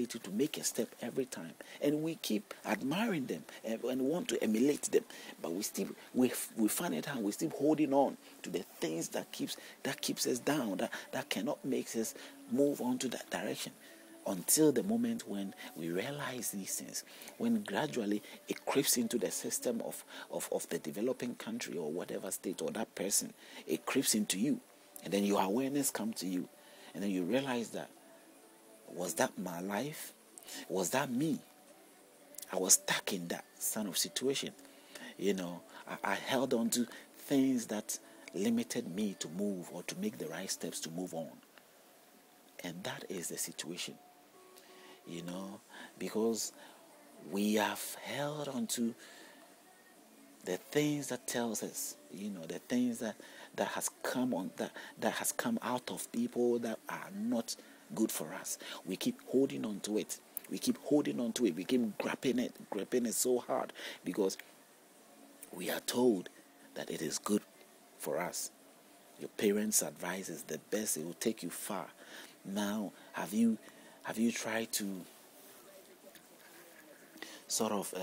ability to make a step every time, and we keep admiring them and want to emulate them, but we find it hard. We're still holding on to the things that keeps us down, that cannot make us move on to that direction, until the moment when we realize these things, when gradually it creeps into the system of the developing country or whatever state or that person. It creeps into you, and then your awareness comes to you, and then you realize that, was that my life? Was that me? I was stuck in that kind of situation. I held on to things that limited me to move or to make the right steps to move on. And that is the situation. Because we have held on to the things that tells us, the things that has come that has come out of people that are not good for us. We keep holding on to it. We keep grabbing it so hard, because we are told that it is good for us. Your parents' advice is the best. It will take you far. Now, have you tried to sort of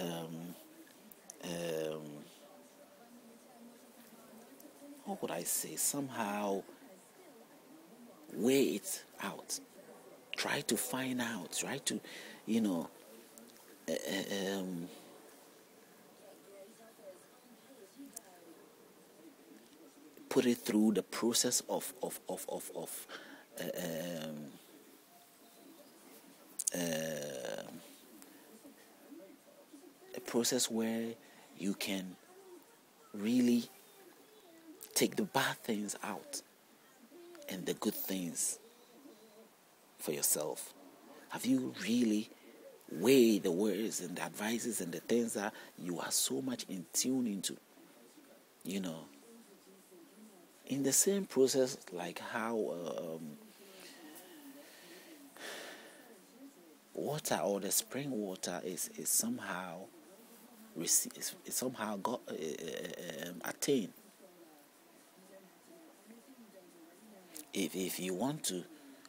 what would I say? Somehow weigh it out. Try to find out. Try to, put it through the process of a process where you can really take the bad things out and the good things for yourself. Have you really weighed the words and the advices and the things that you are so much in tune into? In the same process, like how water or the spring water is somehow got attained. If you want to,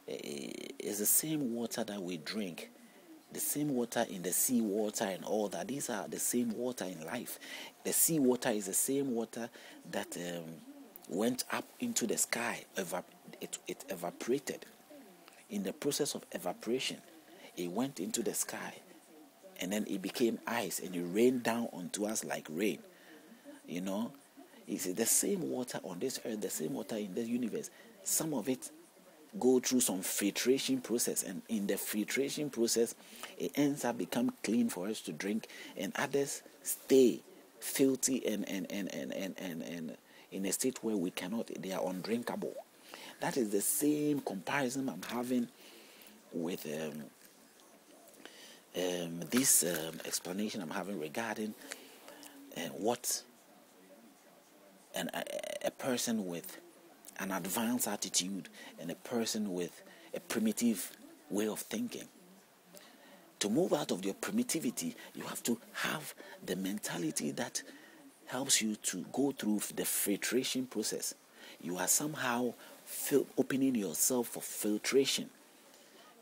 it's the same water that we drink, the same water in the sea water and all that. These are the same water in life. The sea water is the same water that went up into the sky. It evaporated. In the process of evaporation, it went into the sky, and then it became ice, and it rained down onto us like rain. It's the same water on this earth, the same water in the universe. Some of it go through some filtration process, and in the filtration process, it ends up become clean for us to drink, and others stay filthy and in a state where we cannot. They are undrinkable. That is the same comparison I'm having with this explanation I'm having regarding what a person with an advanced attitude and a person with a primitive way of thinking. To move out of your primitivity, you have to have the mentality that helps you to go through the filtration process. You are somehow opening yourself for filtration,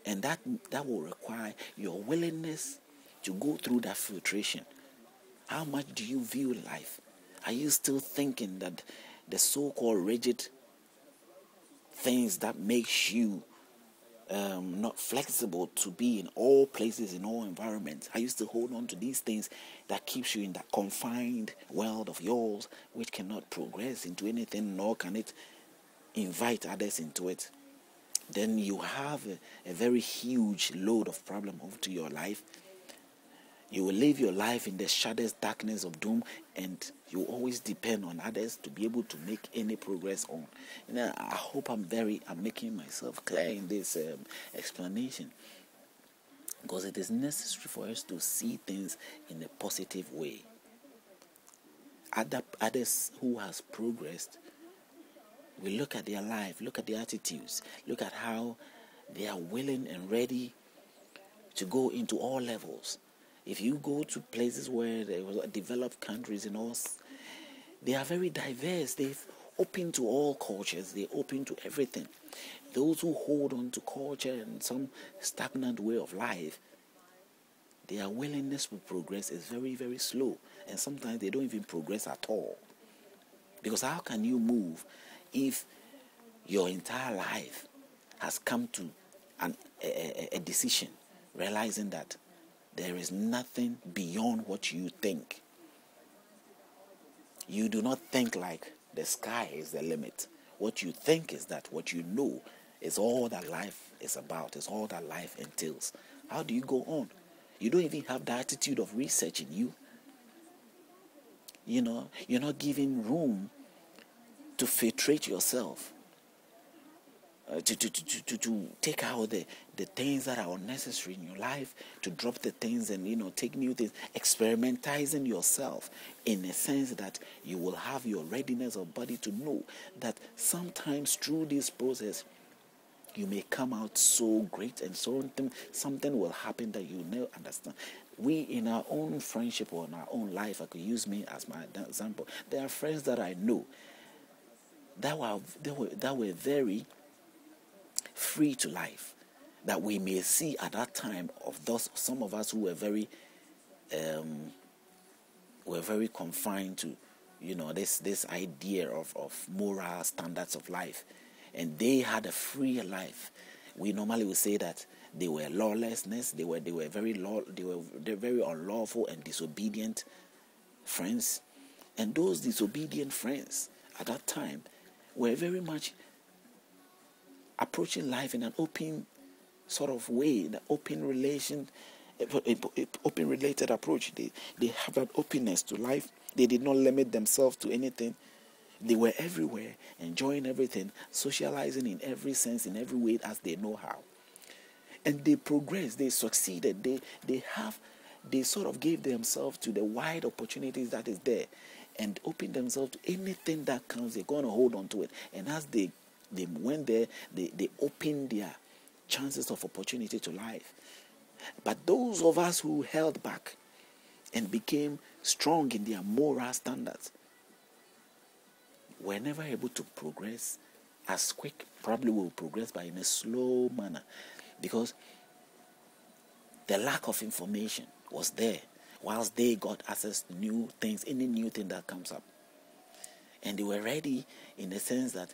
and that will require your willingness to go through that filtration. How much do you view life? Are you still thinking that the so-called rigid things that makes you not flexible to be in all places, in all environments? Are you still holding on to these things that keeps you in that confined world of yours, which cannot progress into anything, nor can it invite others into it? Then you have a very huge load of problem onto your life. You will live your life in the shadows, darkness of doom, and you always depend on others to be able to make any progress on. I hope I'm making myself clear in this explanation, because it is necessary for us to see things in a positive way. Others who has progressed, we look at their life, look at their attitudes, look at how they are willing and ready to go into all levels. If you go to places where there were developed countries and all, they are very diverse. They've open to all cultures. They're open to everything. Those who hold on to culture and some stagnant way of life, their willingness to progress is very, very slow. And sometimes they don't even progress at all. Because how can you move if your entire life has come to a decision, realizing that there is nothing beyond what you think? You do not think like the sky is the limit. What you think is that what you know is all that life is about, is all that life entails. How do you go on? You don't even have the attitude of researching you. You know, you're not giving room to filtrate yourself, to take out the things that are unnecessary in your life, to drop the things and, take new things, experimentizing yourself in a sense that you will have your readiness of body to know that sometimes through this process, you may come out so great and something will happen that you never understand. We, in our own friendship or in our own life, I could use me as my example. There are friends that I know that were very free to life, that we may see at that time of those some of us who were very confined to this idea of moral standards of life, and they had a free life. We normally would say that they were lawlessness. They were very unlawful and disobedient friends, and those disobedient friends at that time were very much approaching life in an open sort of way, an open related approach. They have that openness to life. They did not limit themselves to anything. They were everywhere, enjoying everything, socializing in every sense, in every way as they know how. And they progressed, they succeeded, they sort of gave themselves to the wide opportunities that is there and opened themselves to anything that comes. They're going to hold on to it. And as they went there, they opened their chances of opportunity to life. But those of us who held back and became strong in their moral standards were never able to progress as quick. Probably will progress, but in a slow manner, because the lack of information was there whilst they got access to new things, any new thing that comes up. And they were ready in the sense that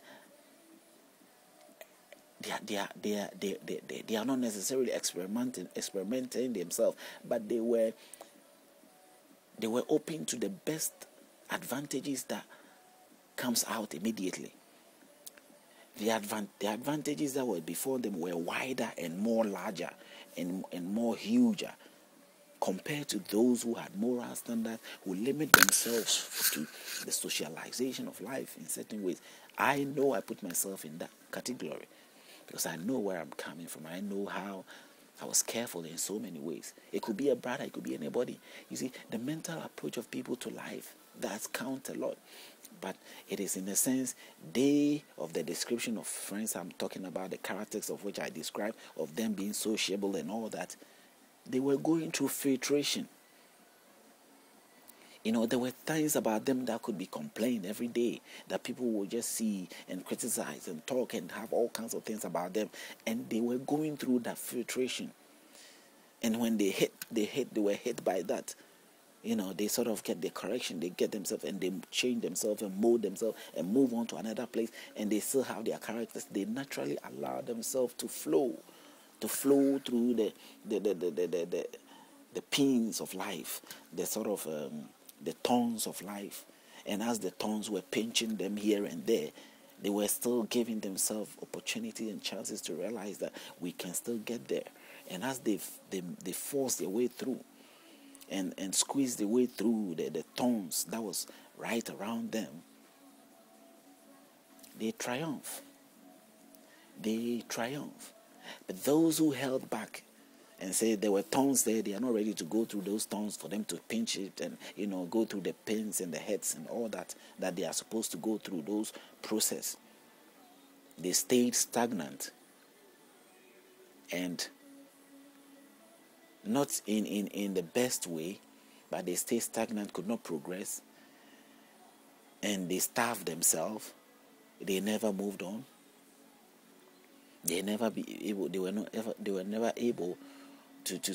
they are not necessarily experimenting themselves, but they were open to the best advantages that comes out immediately. The advantages that were before them were wider and more larger and more huger compared to those who had moral standards, who limit themselves to the socialization of life in certain ways. I know I put myself in that category because I know where I'm coming from. I know how I was careful in so many ways. It could be a brother, it could be anybody. You see, the mental approach of people to life, that's count a lot. But it is in a sense, of the description of friends I'm talking about, the characters of which I described, of them being sociable and all that, they were going through filtration. There were things about them that could be complained every day, that people would just see and criticize and talk and have all kinds of things about them. And they were going through that filtration. And when they were hit by that. They sort of get the correction, they get themselves and they change themselves and mold themselves and move on to another place, and they still have their characters. They naturally allow themselves to flow through the pins of life, the sort of the thorns of life. And as the thorns were pinching them here and there, they were still giving themselves opportunity and chances to realize that we can still get there. And as they force their way through, and squeeze the way through the thorns that was right around them, they triumph. But those who held back and said there were thorns there, they are not ready to go through those thorns for them to pinch it and go through the pins and the heads and all that they are supposed to go through those process. They stayed stagnant and not in the best way, but they stay stagnant, could not progress, and they starve themselves, they never moved on. They were never able to